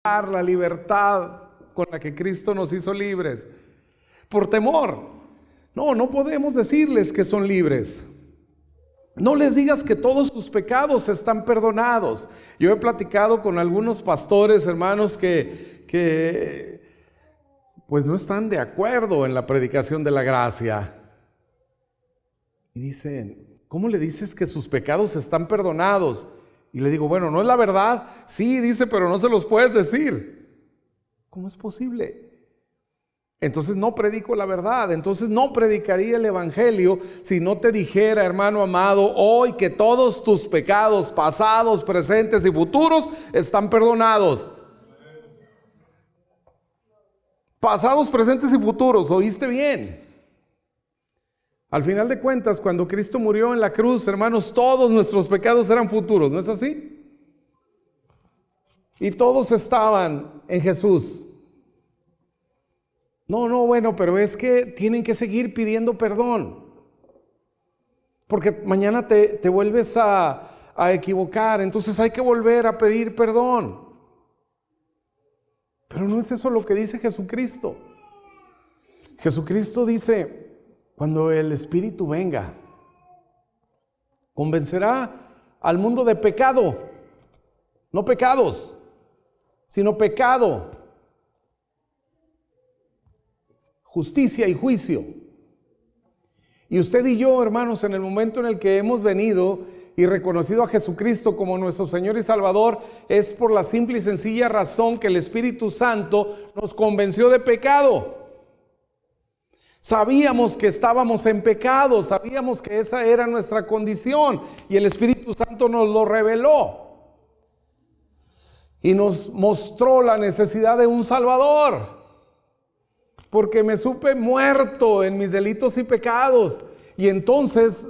la libertad con la que Cristo nos hizo libres. Por temor. No podemos decirles que son libres. No les digas que todos tus pecados están perdonados. Yo he platicado con algunos pastores, hermanos, que pues no están de acuerdo en la predicación de la gracia. Y dicen, ¿cómo le dices que sus pecados están perdonados? Y le digo, bueno, ¿no es la verdad? Sí, dice, pero no se los puedes decir. ¿Cómo es posible? Entonces no predico la verdad. Entonces no predicaría el evangelio si no te dijera, hermano amado, hoy que todos tus pecados pasados, presentes y futuros están perdonados. Pasados, presentes y futuros, ¿oíste bien? Al final de cuentas, cuando Cristo murió en la cruz, hermanos, todos nuestros pecados eran futuros, ¿no es así? Y todos estaban en Jesús. Bueno, pero es que tienen que seguir pidiendo perdón. Porque mañana te vuelves a equivocar, entonces hay que volver a pedir perdón. Pero no es eso lo que dice Jesucristo. Jesucristo dice, cuando el Espíritu venga, convencerá al mundo de pecado, no pecados, sino pecado, justicia y juicio. Y usted y yo, hermanos, en el momento en el que hemos venido y reconocido a Jesucristo como nuestro Señor y Salvador, es por la simple y sencilla razón que el Espíritu Santo nos convenció de pecado. Sabíamos que estábamos en pecado, sabíamos que esa era nuestra condición y el Espíritu Santo nos lo reveló y nos mostró la necesidad de un Salvador, porque me supe muerto en mis delitos y pecados. Y entonces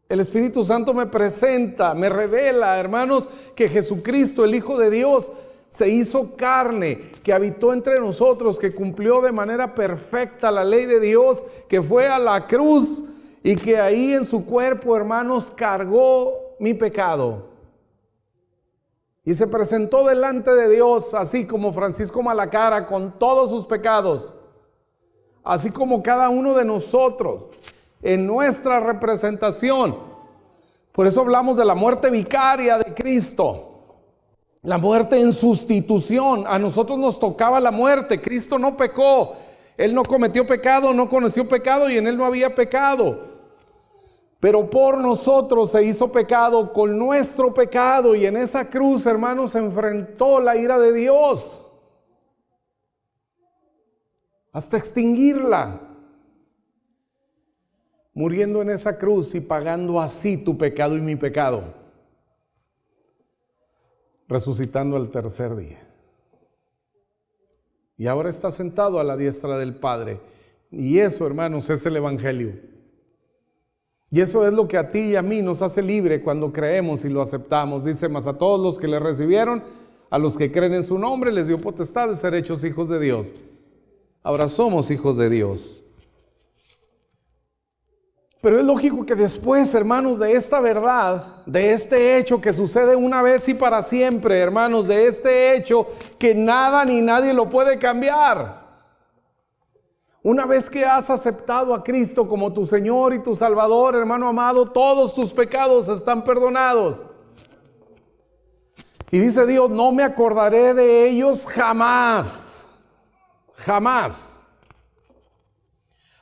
el Espíritu Santo me presenta, me revela, hermanos, que Jesucristo, el Hijo de Dios, se hizo carne, que habitó entre nosotros, que cumplió de manera perfecta la ley de Dios, que fue a la cruz y que ahí en su cuerpo, hermanos, cargó mi pecado. Y se presentó delante de Dios, así como Francisco Malacara, con todos sus pecados, así como cada uno de nosotros, en nuestra representación. Por eso hablamos de la muerte vicaria de Cristo. La muerte en sustitución. A nosotros nos tocaba la muerte. Cristo no pecó. Él no cometió pecado, no conoció pecado y en Él no había pecado. Pero por nosotros se hizo pecado con nuestro pecado. Y en esa cruz, hermanos, se enfrentó la ira de Dios hasta extinguirla. Muriendo en esa cruz y pagando así tu pecado y mi pecado. Resucitando al tercer día. Y ahora está sentado a la diestra del Padre. Y eso, hermanos, es el evangelio. Y eso es lo que a ti y a mí nos hace libre cuando creemos y lo aceptamos. Dice, mas a todos los que le recibieron, a los que creen en su nombre, les dio potestad de ser hechos hijos de Dios. Ahora somos hijos de Dios. Pero es lógico que después, hermanos, de esta verdad, de este hecho que sucede una vez y para siempre, hermanos, de este hecho que nada ni nadie lo puede cambiar. Una vez que has aceptado a Cristo como tu Señor y tu Salvador, hermano amado, todos tus pecados están perdonados. Y dice Dios, no me acordaré de ellos jamás. Jamás.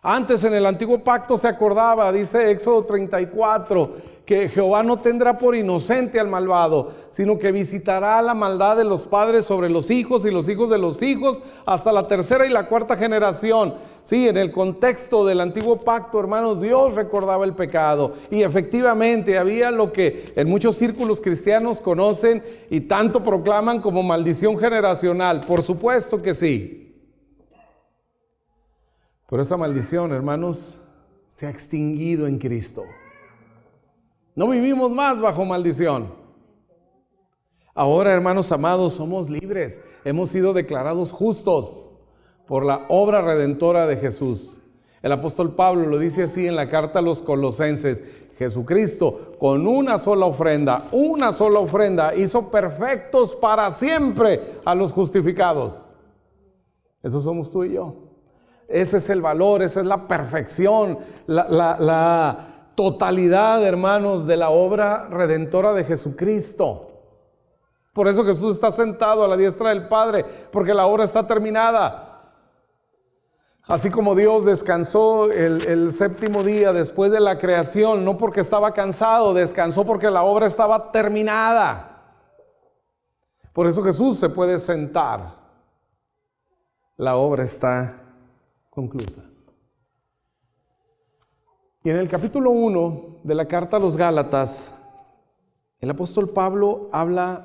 Antes en el antiguo pacto se acordaba, dice Éxodo 34, que Jehová no tendrá por inocente al malvado, sino que visitará la maldad de los padres sobre los hijos y los hijos de los hijos hasta la tercera y la cuarta generación. Sí, en el contexto del antiguo pacto, hermanos, Dios recordaba el pecado y efectivamente había lo que en muchos círculos cristianos conocen y tanto proclaman como maldición generacional. Por supuesto que sí. Pero esa maldición, hermanos, se ha extinguido en Cristo. No vivimos más bajo maldición. Ahora, hermanos amados, somos libres. Hemos sido declarados justos por la obra redentora de Jesús. El apóstol Pablo lo dice así en la carta a los Colosenses. Jesucristo, con una sola ofrenda, hizo perfectos para siempre a los justificados. Eso somos tú y yo. Ese es el valor, esa es la perfección, la totalidad, hermanos, de la obra redentora de Jesucristo. Por eso Jesús está sentado a la diestra del Padre, porque la obra está terminada. Así como Dios descansó el séptimo día después de la creación, no porque estaba cansado, descansó porque la obra estaba terminada. Por eso Jesús se puede sentar. La obra está conclusa. Y en el capítulo 1 de la carta a los Gálatas, el apóstol Pablo habla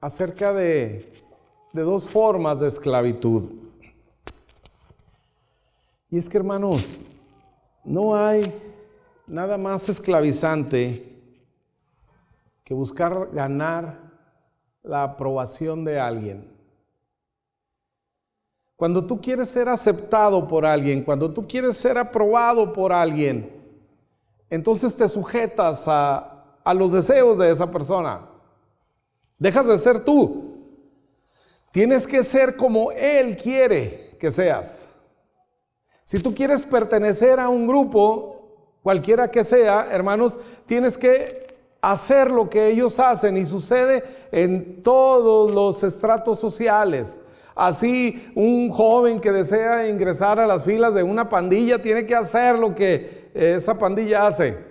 acerca de dos formas de esclavitud. Y es que, hermanos, no hay nada más esclavizante que buscar ganar la aprobación de alguien. Cuando tú quieres ser aceptado por alguien, cuando tú quieres ser aprobado por alguien, entonces te sujetas a los deseos de esa persona. Dejas de ser tú. Tienes que ser como Él quiere que seas. Si tú quieres pertenecer a un grupo, cualquiera que sea, hermanos, tienes que hacer lo que ellos hacen, y sucede en todos los estratos sociales. Así, un joven que desea ingresar a las filas de una pandilla tiene que hacer lo que esa pandilla hace.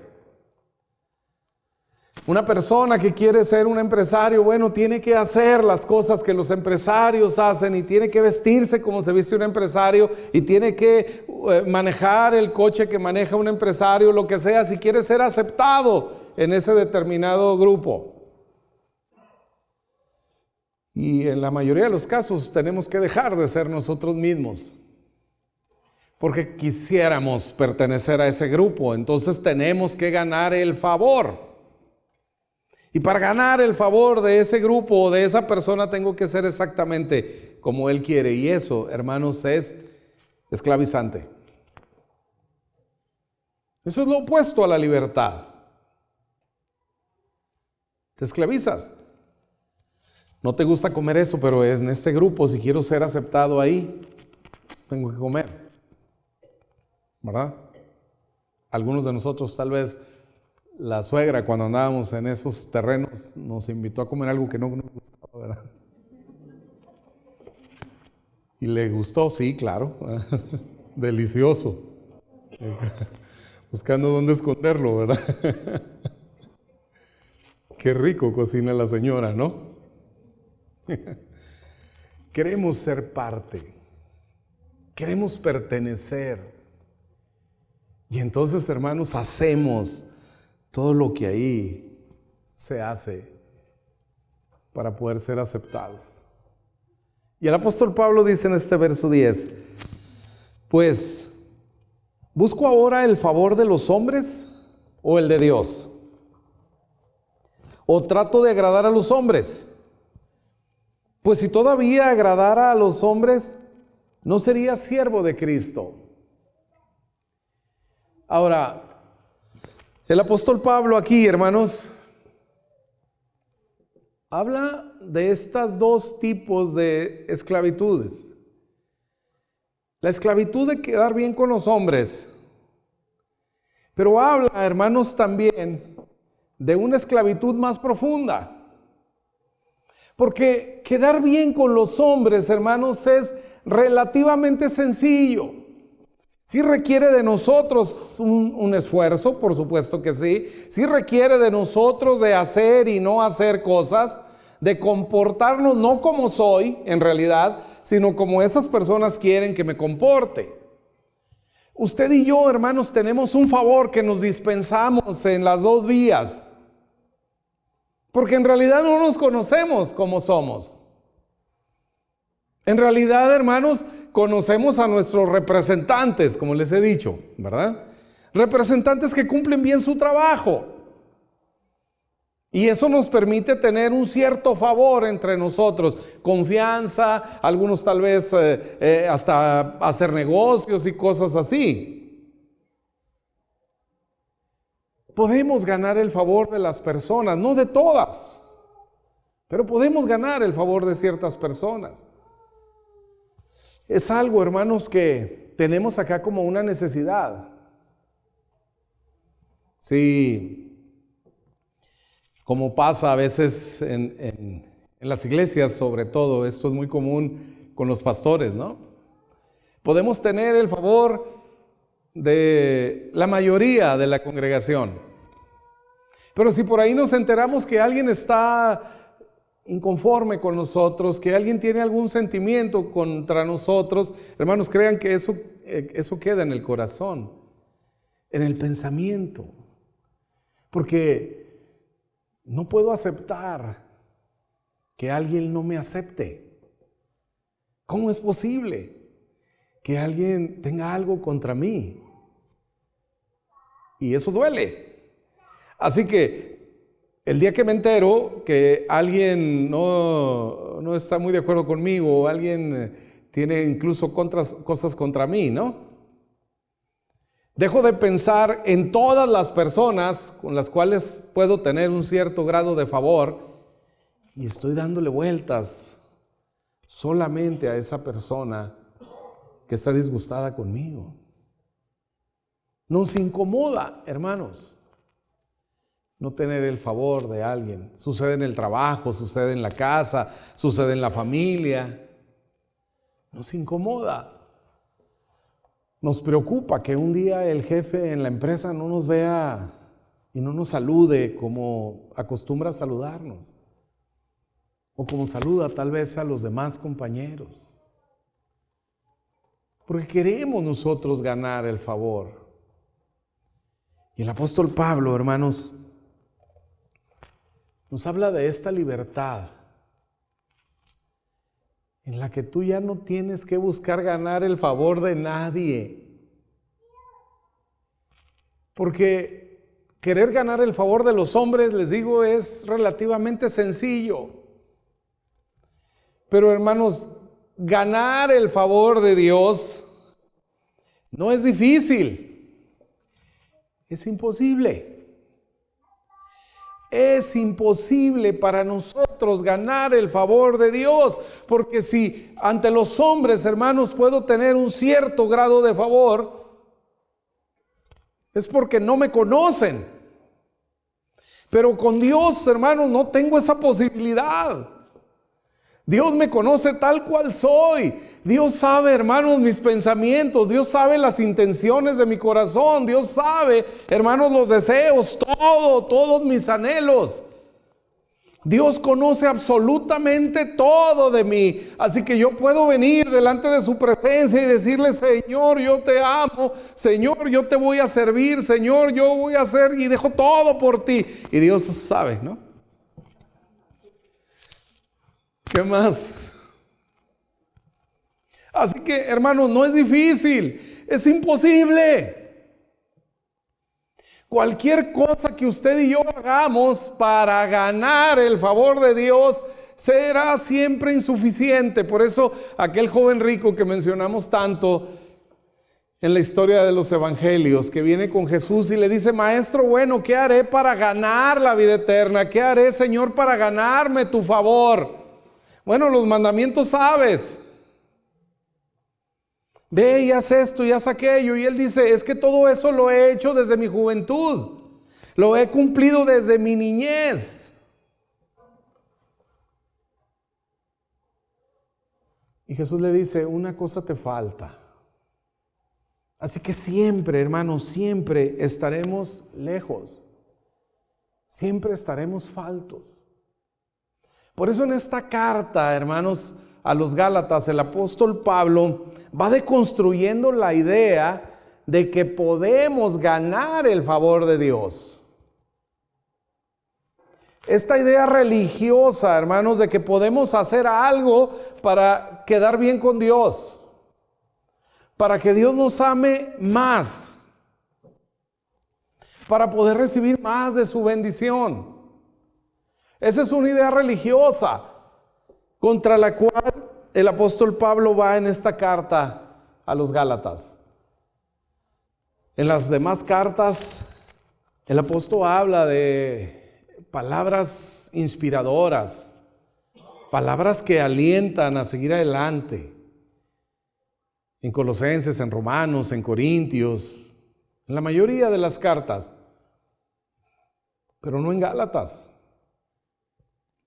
Una persona que quiere ser un empresario, bueno, tiene que hacer las cosas que los empresarios hacen, y tiene que vestirse como se viste un empresario, y tiene que manejar el coche que maneja un empresario, lo que sea, si quiere ser aceptado en ese determinado grupo. Y en la mayoría de los casos tenemos que dejar de ser nosotros mismos, porque quisiéramos pertenecer a ese grupo. Entonces tenemos que ganar el favor. Y para ganar el favor de ese grupo o de esa persona tengo que ser exactamente como Él quiere. Y eso, hermanos, es esclavizante. Eso es lo opuesto a la libertad. Te esclavizas. No te gusta comer eso, pero en este grupo, si quiero ser aceptado ahí, tengo que comer. ¿Verdad? Algunos de nosotros tal vez, la suegra, cuando andábamos en esos terrenos, nos invitó a comer algo que no nos gustaba, ¿verdad? Y le gustó, sí, claro. Delicioso. Buscando dónde esconderlo, ¿verdad? Qué rico cocina la señora, ¿no? Queremos ser parte. Queremos pertenecer. Y entonces, hermanos, hacemos todo lo que ahí se hace para poder ser aceptados. Y el apóstol Pablo dice en este verso 10, pues, ¿busco ahora el favor de los hombres o el de Dios? ¿O trato de agradar a los hombres? Pues si todavía agradara a los hombres, no sería siervo de Cristo. Ahora, el apóstol Pablo aquí, hermanos, habla de estos dos tipos de esclavitudes. La esclavitud de quedar bien con los hombres, pero habla, hermanos, también de una esclavitud más profunda. Porque quedar bien con los hombres, hermanos, es relativamente sencillo. Sí requiere de nosotros un esfuerzo, por supuesto que sí. Sí requiere de nosotros de hacer y no hacer cosas, de comportarnos no como soy, en realidad, sino como esas personas quieren que me comporte. Usted y yo, hermanos, tenemos un favor que nos dispensamos en las dos vías. Porque en realidad no nos conocemos como somos. En realidad, hermanos, conocemos a nuestros representantes, como les he dicho, ¿verdad? Representantes que cumplen bien su trabajo. Y eso nos permite tener un cierto favor entre nosotros, confianza, algunos tal vez hasta hacer negocios y cosas así. podemos ganar el favor de las personas, no de todas, pero podemos ganar el favor de ciertas personas. Es algo, hermanos, que tenemos acá como una necesidad. Sí, como pasa a veces en las iglesias, sobre todo, esto es muy común con los pastores, ¿no? Podemos tener el favor de la mayoría de la congregación, pero si por ahí nos enteramos que alguien está inconforme con nosotros, que alguien tiene algún sentimiento contra nosotros, hermanos, crean que eso queda en el corazón, en el pensamiento, porque no puedo aceptar que alguien no me acepte. ¿Cómo es posible que alguien tenga algo contra mí? Y eso duele. Así que el día que me entero que alguien no está muy de acuerdo conmigo, o alguien tiene incluso cosas contra mí, ¿no? Dejo de pensar en todas las personas con las cuales puedo tener un cierto grado de favor y estoy dándole vueltas solamente a esa persona que está disgustada conmigo. Nos incomoda, hermanos, no tener el favor de alguien. Sucede en el trabajo, sucede en la casa, sucede en la familia. Nos incomoda. Nos preocupa que un día el jefe en la empresa no nos vea y no nos salude como acostumbra a saludarnos, o como saluda tal vez a los demás compañeros. Porque queremos nosotros ganar el favor. Y el apóstol Pablo, hermanos, nos habla de esta libertad en la que tú ya no tienes que buscar ganar el favor de nadie. Porque querer ganar el favor de los hombres, les digo, es relativamente sencillo. Pero, hermanos, ganar el favor de Dios no es difícil, es imposible. Es imposible para nosotros ganar el favor de Dios, porque si ante los hombres, hermanos, puedo tener un cierto grado de favor, es porque no me conocen. Pero con Dios, hermanos, no tengo esa posibilidad. Dios me conoce tal cual soy. Dios sabe, hermanos, mis pensamientos. Dios sabe las intenciones de mi corazón. Dios sabe, hermanos, los deseos, todos mis anhelos. Dios conoce absolutamente todo de mí. Así que yo puedo venir delante de su presencia y decirle: Señor, yo te amo. Señor, yo te voy a servir. Señor, yo voy a hacer y dejo todo por ti. Y Dios sabe, ¿no? ¿Qué más? Así que, hermanos, no es difícil, es imposible. Cualquier cosa que usted y yo hagamos para ganar el favor de Dios será siempre insuficiente. Por eso aquel joven rico que mencionamos tanto en la historia de los evangelios, que viene con Jesús y le dice: Maestro bueno, ¿qué haré para ganar la vida eterna? ¿Qué haré, Señor, para ganarme tu favor? Bueno, los mandamientos sabes. Ve y haz esto y haz aquello. Y él dice: es que todo eso lo he hecho desde mi juventud. Lo he cumplido desde mi niñez. Y Jesús le dice: una cosa te falta. Así que siempre, hermanos, siempre estaremos lejos. Siempre estaremos faltos. Por eso en esta carta, hermanos, a los Gálatas, el apóstol Pablo va deconstruyendo la idea de que podemos ganar el favor de Dios. Esta idea religiosa, hermanos, de que podemos hacer algo para quedar bien con Dios, para que Dios nos ame más, para poder recibir más de su bendición. Esa es una idea religiosa contra la cual el apóstol Pablo va en esta carta a los Gálatas. En las demás cartas El apóstol habla de palabras inspiradoras, palabras que alientan a seguir adelante. En Colosenses, en Romanos, en Corintios, en la mayoría de las cartas, pero no en Gálatas.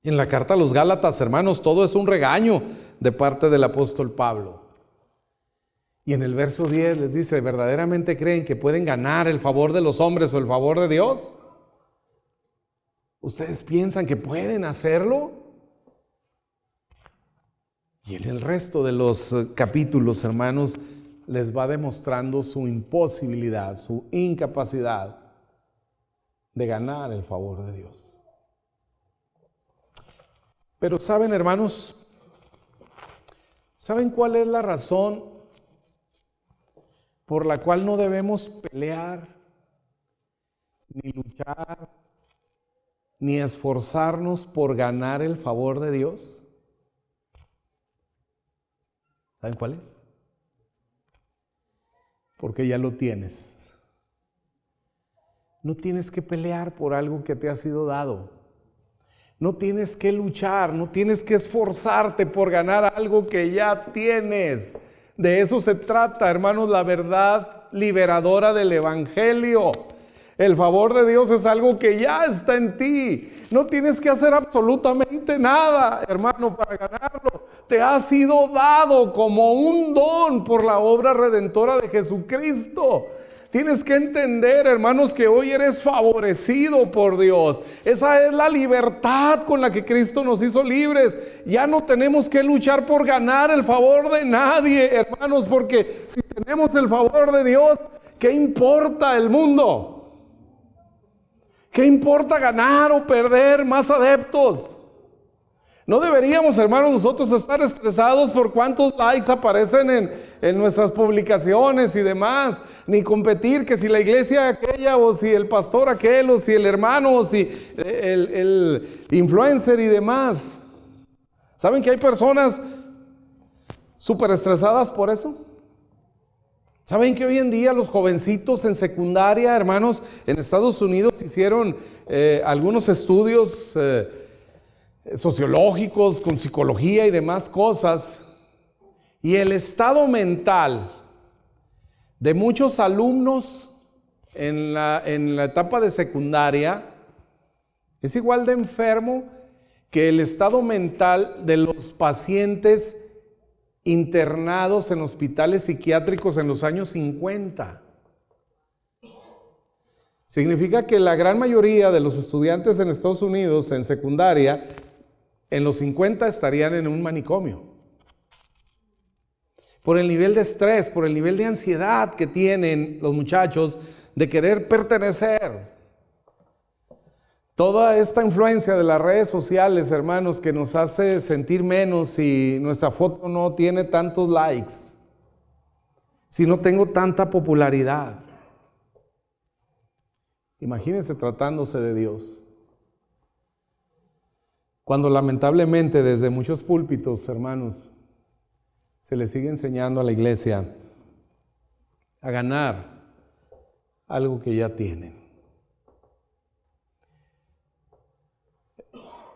En la carta a los Gálatas, hermanos, todo es un regaño de parte del apóstol Pablo. Y en el verso 10 les dice, ¿verdaderamente creen que pueden ganar el favor de los hombres o el favor de Dios? ¿Ustedes piensan que pueden hacerlo? Y en el resto de los capítulos, hermanos, les va demostrando su imposibilidad, su incapacidad de ganar el favor de Dios. Pero ¿saben, hermanos? ¿Saben cuál es la razón por la cual no debemos pelear, ni luchar, ni esforzarnos por ganar el favor de Dios? ¿Saben cuál es? Porque ya lo tienes. No tienes que pelear por algo que te ha sido dado. No tienes que luchar, no tienes que esforzarte por ganar algo que ya tienes. De eso se trata, hermanos, la verdad liberadora del Evangelio. El favor de Dios es algo que ya está en ti. No tienes que hacer absolutamente nada, hermano, para ganarlo. Te ha sido dado como un don por la obra redentora de Jesucristo. Tienes que entender, hermanos, que hoy eres favorecido por Dios. Esa es la libertad con la que Cristo nos hizo libres. Ya no tenemos que luchar por ganar el favor de nadie, hermanos, porque si tenemos el favor de Dios, ¿qué importa el mundo? ¿Qué importa ganar o perder más adeptos? No deberíamos, hermanos, nosotros estar estresados por cuántos likes aparecen en nuestras publicaciones y demás, ni competir que si la iglesia aquella o si el pastor aquel o si el hermano o si el influencer y demás. ¿Saben que hay personas súper estresadas por eso? ¿Saben que hoy en día los jovencitos en secundaria, hermanos, en Estados Unidos hicieron algunos estudios sociológicos, con psicología y demás cosas, y el estado mental de muchos alumnos en la etapa de secundaria es igual de enfermo que el estado mental de los pacientes internados en hospitales psiquiátricos en los años 50. Significa que la gran mayoría de los estudiantes en Estados Unidos en secundaria en los 50 estarían en un manicomio. Por el nivel de estrés, por el nivel de ansiedad que tienen los muchachos de querer pertenecer. Toda esta influencia de las redes sociales, hermanos, que nos hace sentir menos si nuestra foto no tiene tantos likes, si no tengo tanta popularidad. Imagínense tratándose de Dios. Cuando lamentablemente desde muchos púlpitos, hermanos, se le sigue enseñando a la iglesia a ganar algo que ya tienen.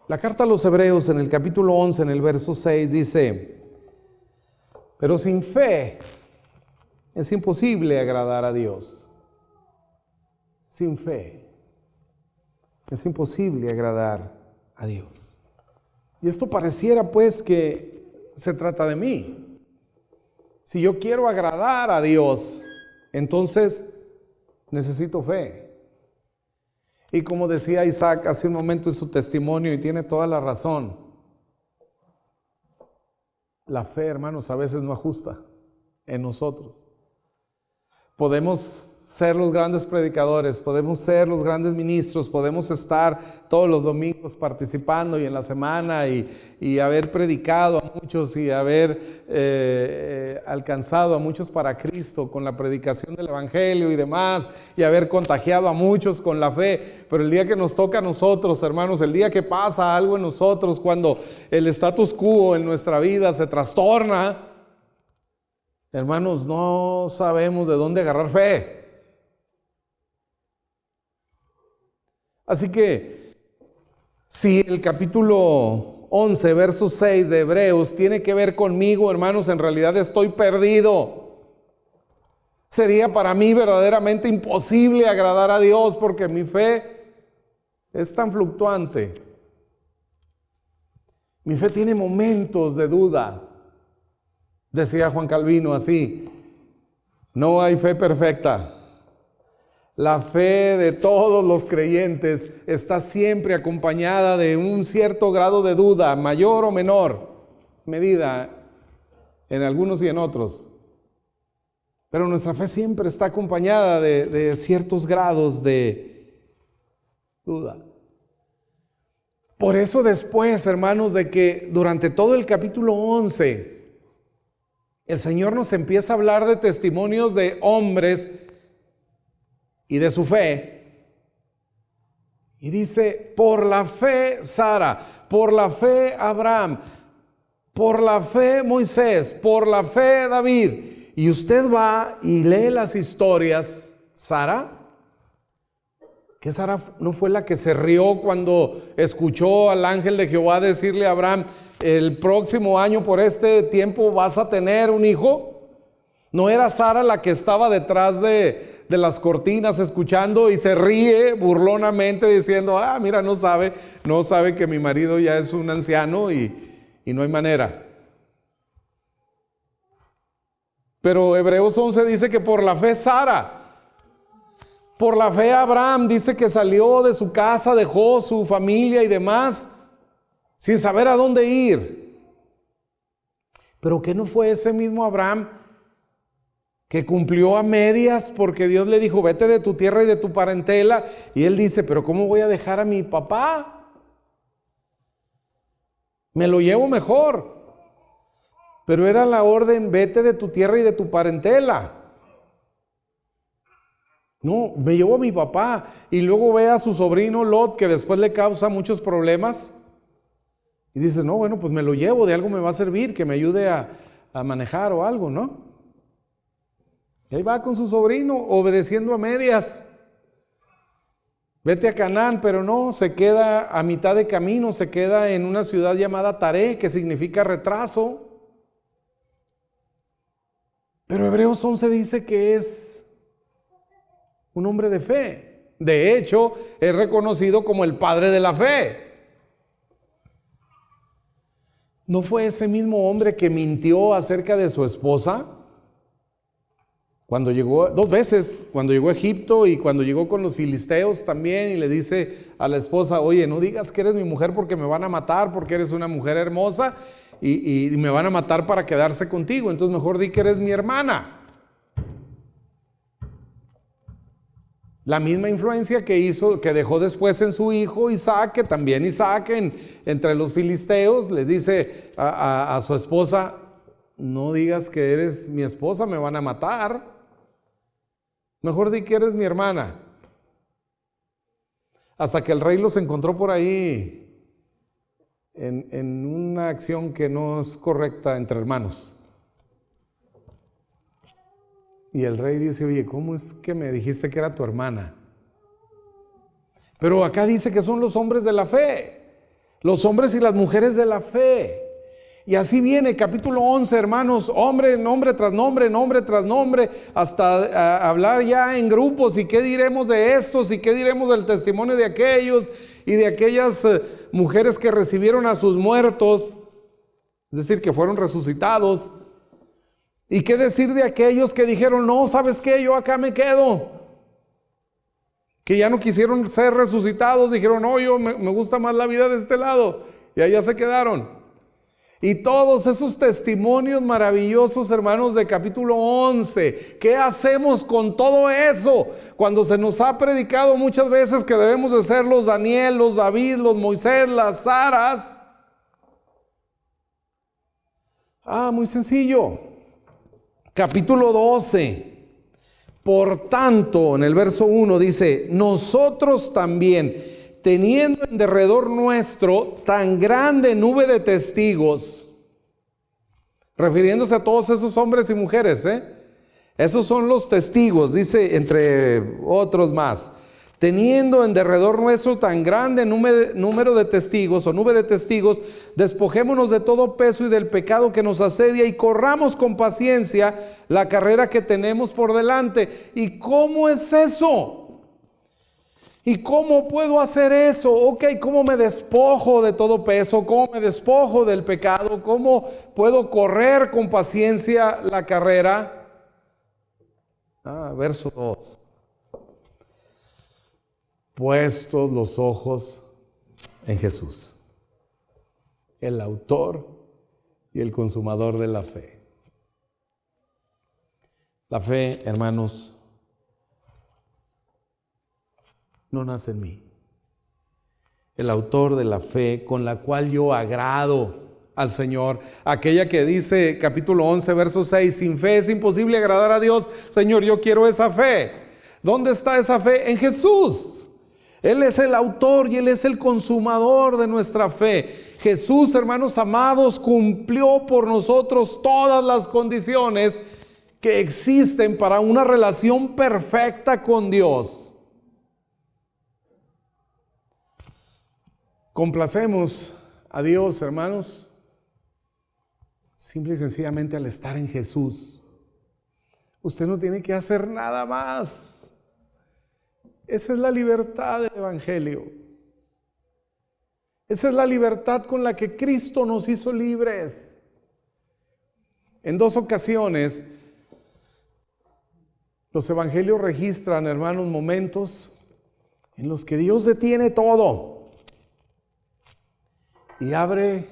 La carta a los Hebreos en el capítulo 11, en el verso 6 dice, pero sin fe es imposible agradar a Dios. Sin fe es imposible agradar a Dios. Y esto pareciera pues que se trata de mí. Si yo quiero agradar a Dios, entonces necesito fe. Y como decía Isaac hace un momento en su testimonio, y tiene toda la razón, la fe, hermanos, a veces no ajusta en nosotros. Podemos ser los grandes predicadores, podemos ser los grandes ministros, podemos estar todos los domingos participando y en la semana y haber predicado a muchos y haber alcanzado a muchos para Cristo con la predicación del Evangelio y demás, y haber contagiado a muchos con la fe, pero el día que nos toca a nosotros, hermanos, el día que pasa algo en nosotros, cuando el status quo en nuestra vida se trastorna, hermanos, no sabemos de dónde agarrar fe. Así que, si el capítulo 11, verso 6 de Hebreos tiene que ver conmigo, hermanos, en realidad estoy perdido. Sería para mí verdaderamente imposible agradar a Dios porque mi fe es tan fluctuante. Mi fe tiene momentos de duda. Decía Juan Calvino así: no hay fe perfecta. La fe de todos los creyentes está siempre acompañada de un cierto grado de duda, mayor o menor medida en algunos y en otros. Pero nuestra fe siempre está acompañada de ciertos grados de duda. Por eso después, hermanos, de que durante todo el capítulo 11, el Señor nos empieza a hablar de testimonios de hombres y de su fe. Y dice: por la fe Sara, por la fe Abraham, por la fe Moisés, por la fe David. Y usted va y lee las historias. Sara, que Sara no fue la que se rió cuando escuchó al ángel de Jehová decirle a Abraham: el próximo año por este tiempo vas a tener un hijo. ¿No era Sara la que estaba detrás de las cortinas escuchando y se ríe burlonamente diciendo: ah, mira, no sabe que mi marido ya es un anciano y no hay manera? Pero Hebreos 11 dice que por la fe Sara, por la fe Abraham, dice que salió de su casa, dejó su familia y demás, sin saber a dónde ir. Pero ¿qué no fue ese mismo Abraham que cumplió a medias porque Dios le dijo: vete de tu tierra y de tu parentela? Y él dice: pero ¿cómo voy a dejar a mi papá? Me lo llevo mejor. Pero era la orden: vete de tu tierra y de tu parentela. No, me llevo a mi papá. Y luego ve a su sobrino Lot, que después le causa muchos problemas. Y dice: no, bueno, pues me lo llevo, de algo me va a servir, que me ayude a manejar o algo, ¿no? Y ahí va con su sobrino, obedeciendo a medias. Vete a Canaán, pero no, se queda a mitad de camino, se queda en una ciudad llamada Taré, que significa retraso. Pero Hebreos 11 dice que es un hombre de fe. De hecho, es reconocido como el padre de la fe. ¿No fue ese mismo hombre que mintió acerca de su esposa? Cuando llegó, 2 veces, cuando llegó a Egipto y cuando llegó con los filisteos también, y le dice a la esposa: oye, no digas que eres mi mujer porque me van a matar, porque eres una mujer hermosa y me van a matar para quedarse contigo, entonces mejor di que eres mi hermana. La misma influencia que hizo, que dejó después en su hijo Isaac, que también Isaac entre los filisteos les dice a su esposa: no digas que eres mi esposa, me van a matar. Mejor di que eres mi hermana. Hasta que el rey los encontró por ahí en una acción que no es correcta entre hermanos. Y el rey dice: oye, ¿cómo es que me dijiste que era tu hermana? Pero acá dice que son los hombres de la fe, los hombres y las mujeres de la fe. Y así viene capítulo 11, hermanos, nombre tras nombre, hasta hablar ya en grupos. ¿Y qué diremos de estos? ¿Y qué diremos del testimonio de aquellos? Y de aquellas mujeres que recibieron a sus muertos, es decir, que fueron resucitados. ¿Y qué decir de aquellos que dijeron: no, ¿sabes qué? Yo acá me quedo. Que ya no quisieron ser resucitados, dijeron: no, yo me gusta más la vida de este lado. Y allá se quedaron. Y todos esos testimonios maravillosos, hermanos, de capítulo 11. ¿Qué hacemos con todo eso? Cuando se nos ha predicado muchas veces que debemos de ser los Daniel, los David, los Moisés, las Saras. Muy sencillo. Capítulo 12. Por tanto, en el verso 1 dice: nosotros también, teniendo en derredor nuestro tan grande nube de testigos, refiriéndose a todos esos hombres y mujeres, esos son los testigos, dice, entre otros más. Teniendo en derredor nuestro tan grande número de testigos o nube de testigos, despojémonos de todo peso y del pecado que nos asedia y corramos con paciencia la carrera que tenemos por delante. ¿Y cómo es eso? ¿Y cómo puedo hacer eso? Ok, ¿cómo me despojo de todo peso? ¿Cómo me despojo del pecado? ¿Cómo puedo correr con paciencia la carrera? Verso 2. Puestos los ojos en Jesús, el autor y el consumador de la fe. La fe, hermanos, no nace en mí. El autor de la fe con la cual yo agrado al Señor, aquella que dice capítulo 11, verso 6, sin fe es imposible agradar a Dios. Señor, yo quiero esa fe. ¿Dónde está esa fe? En Jesús. Él es el autor y Él es el consumador de nuestra fe. Jesús, hermanos amados, cumplió por nosotros todas las condiciones que existen para una relación perfecta con Dios. Complacemos a Dios, hermanos, simple y sencillamente al estar en Jesús. Usted no tiene que hacer nada más. Esa es la libertad del Evangelio. Esa es la libertad con la que Cristo nos hizo libres. En 2 ocasiones, los evangelios registran, hermanos, momentos en los que Dios detiene todo y abre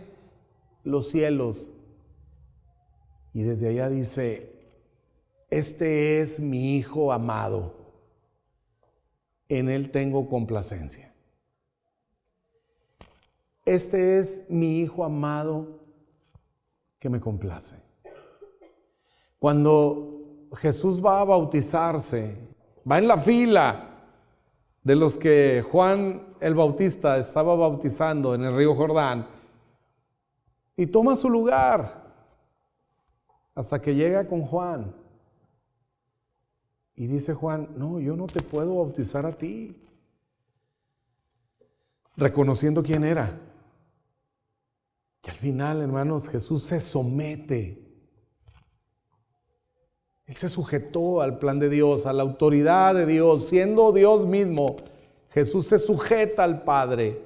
los cielos. Y desde allá dice: este es mi Hijo amado. En Él tengo complacencia. Este es mi Hijo amado que me complace. Cuando Jesús va a bautizarse, va en la fila de los que Juan el Bautista estaba bautizando en el río Jordán y toma su lugar hasta que llega con Juan. Y dice Juan: no, yo no te puedo bautizar a ti. Reconociendo quién era. Y al final, hermanos, Jesús se somete. Él se sujetó al plan de Dios, a la autoridad de Dios. Siendo Dios mismo, Jesús se sujeta al Padre.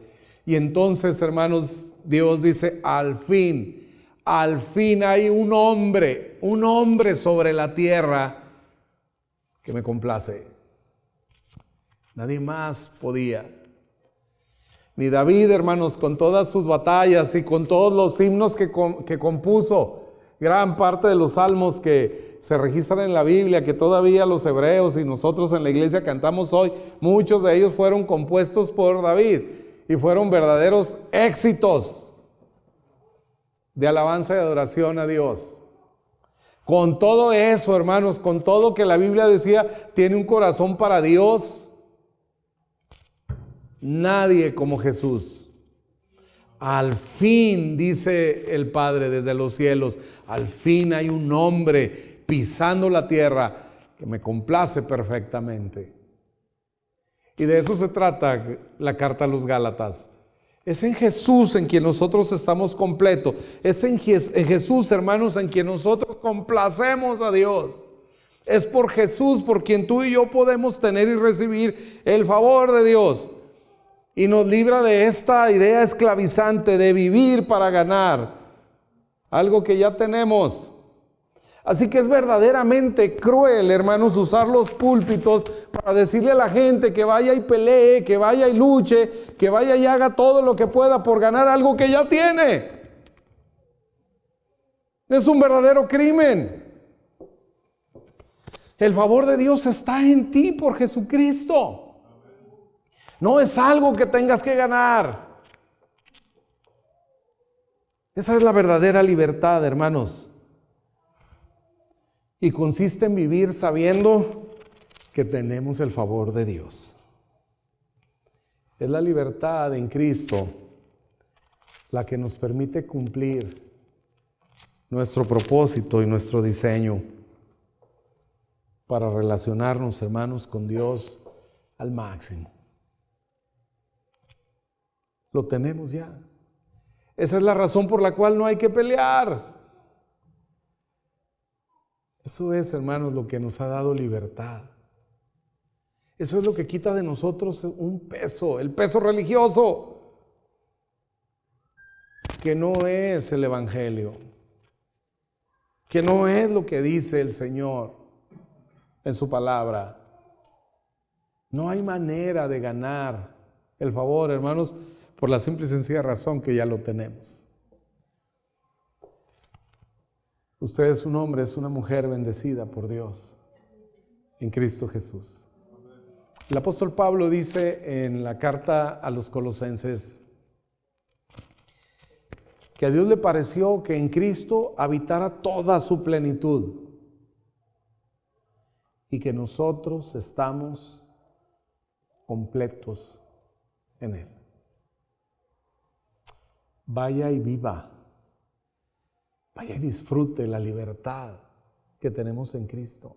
Y entonces, hermanos, Dios dice: al fin hay un hombre sobre la tierra que me complace. Nadie más podía. Ni David, hermanos, con todas sus batallas y con todos los himnos que compuso, gran parte de los salmos que se registran en la Biblia, que todavía los hebreos y nosotros en la iglesia cantamos hoy, muchos de ellos fueron compuestos por David y fueron verdaderos éxitos de alabanza y adoración a Dios. Con todo eso, hermanos, con todo que la Biblia decía, tiene un corazón para Dios. Nadie como Jesús. Al fin, dice el Padre desde los cielos, al fin hay un hombre pisando la tierra que me complace perfectamente. Y de eso se trata la carta a los Gálatas. Es en Jesús en quien nosotros estamos completos. Es en Jesús, hermanos, en quien nosotros complacemos a Dios. Es por Jesús por quien tú y yo podemos tener y recibir el favor de Dios. Y nos libra de esta idea esclavizante de vivir para ganar. Algo que ya tenemos. Así que es verdaderamente cruel, hermanos, usar los púlpitos para decirle a la gente que vaya y pelee, que vaya y luche, que vaya y haga todo lo que pueda por ganar algo que ya tiene. Es un verdadero crimen. El favor de Dios está en ti por Jesucristo. No es algo que tengas que ganar. Esa es la verdadera libertad, hermanos. Y consiste en vivir sabiendo que tenemos el favor de Dios. Es la libertad en Cristo la que nos permite cumplir nuestro propósito y nuestro diseño para relacionarnos, hermanos, con Dios al máximo. Lo tenemos ya. Esa es la razón por la cual no hay que pelear. Eso es, hermanos, lo que nos ha dado libertad. Eso es lo que quita de nosotros un peso, el peso religioso, que no es el Evangelio, que no es lo que dice el Señor en su palabra. No hay manera de ganar el favor, hermanos, por la simple y sencilla razón que ya lo tenemos. Usted es un hombre, es una mujer bendecida por Dios en Cristo Jesús. El apóstol Pablo dice en la carta a los Colosenses que a Dios le pareció que en Cristo habitara toda su plenitud y que nosotros estamos completos en Él. Vaya y viva, vaya y disfrute la libertad que tenemos en Cristo.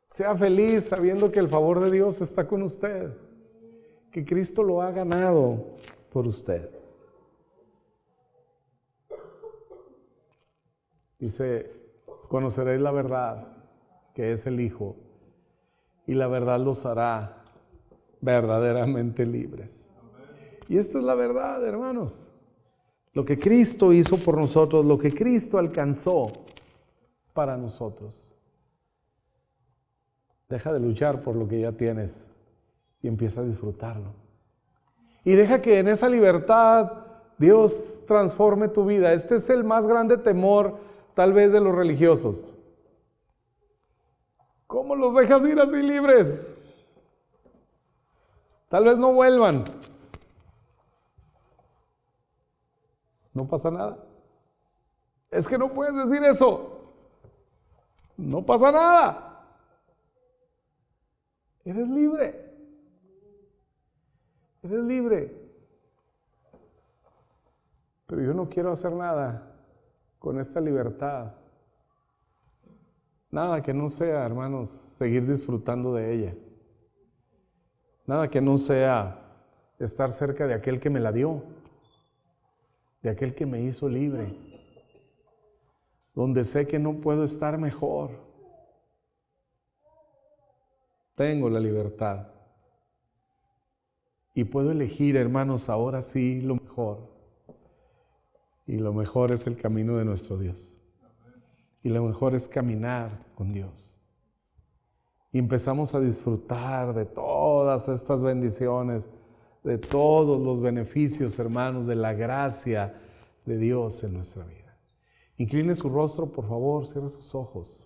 Sea feliz sabiendo que el favor de Dios está con usted, que Cristo lo ha ganado por usted. Dice, conoceréis la verdad, que es el Hijo, y la verdad los hará verdaderamente libres. Y esta es la verdad, hermanos. Lo que Cristo hizo por nosotros, lo que Cristo alcanzó para nosotros. Deja de luchar por lo que ya tienes y empieza a disfrutarlo. Y deja que en esa libertad Dios transforme tu vida. Este es el más grande temor, tal vez, de los religiosos. ¿Cómo los dejas ir así libres? Tal vez no vuelvan. No pasa nada. Es que no puedes decir eso. No pasa nada. Eres libre. Eres libre. Pero yo no quiero hacer nada con esta libertad. Nada que no sea, hermanos, seguir disfrutando de ella. Nada que no sea estar cerca de aquel que me la dio, de aquel que me hizo libre, donde sé que no puedo estar mejor. Tengo la libertad y puedo elegir, hermanos, ahora sí lo mejor. Y lo mejor es el camino de nuestro Dios. Y lo mejor es caminar con Dios. Y empezamos a disfrutar de todas estas bendiciones, de todos los beneficios, hermanos, de la gracia de Dios en nuestra vida. Incline su rostro, por favor, cierre sus ojos.